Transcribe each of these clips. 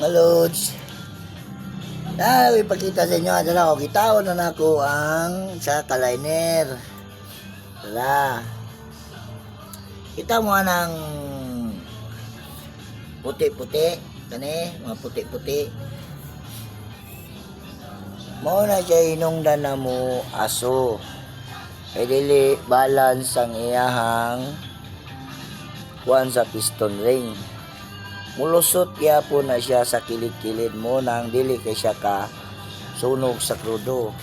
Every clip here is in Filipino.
Malods. Ipakita sa inyo. Adala ko. Kitao na nako ang sa kaliner. Wala. Kita mo ng puti-puti. Kani, mga puti-puti. Mao na siya inungdan na mo aso. Kaya dili balance ang iyahang kuan sa piston ring. Mulusot kaya po na siya sa kilid-kilid mo nang dili kay siya ka sunog sa krudo.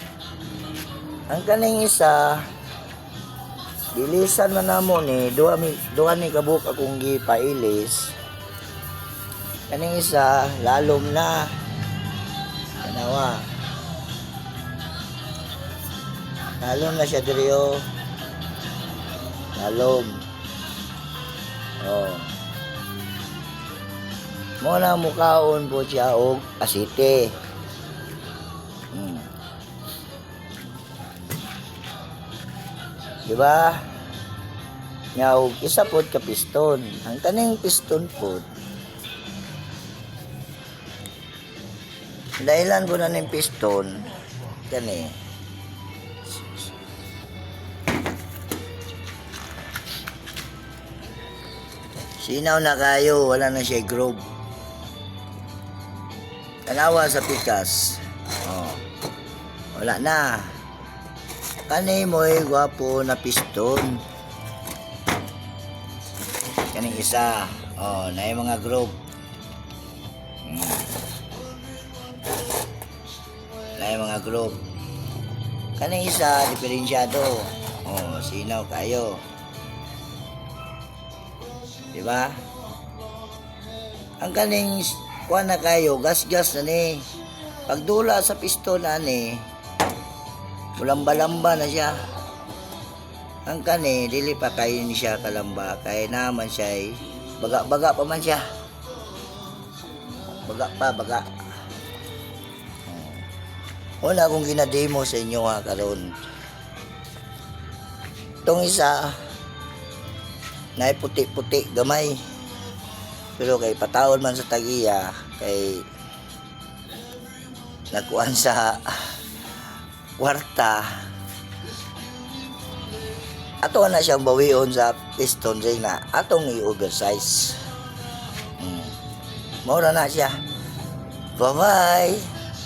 Ang kaning isa, bilisan man namo ni duha ni kabuk akong gipailis. Kaning isa lalom na. Kanawa. Lalom na siya diri o. Lalom. Oh. Muna mukaon po siya og asite. Diba? Ngaw, isa po ka piston. Ang kaning piston po, dahilan po na ng piston, kani, sinaw na kayo, wala na siya groove. Tanawa sa pikas. Oh. Wala na. Kani mo'y gwapo na piston. Kaning isa. Oh, na yung mga groove. Na yung mga groove. Kaning isa, diferensyado. Oh, sinaw kayo. Diba? Ang kaning kuha na kayo, gas-gas na ni. Pagdula sa piston na ni, bulamba-lamba na siya. Ang kani, dili pa kayo ni siya kalamba. Kaya naman siya ay, baga-baga pa man siya. Baga pa, baga. Wala akong ginademo sa inyo ha, karon. Itong isa, na puti-puti, gamay. Pero kay patawad man sa tagiya, kay nakuan sa kwarta. Ato na siyang bawion sa piston ring na atong i-oversize. Maura na siya. Bye-bye!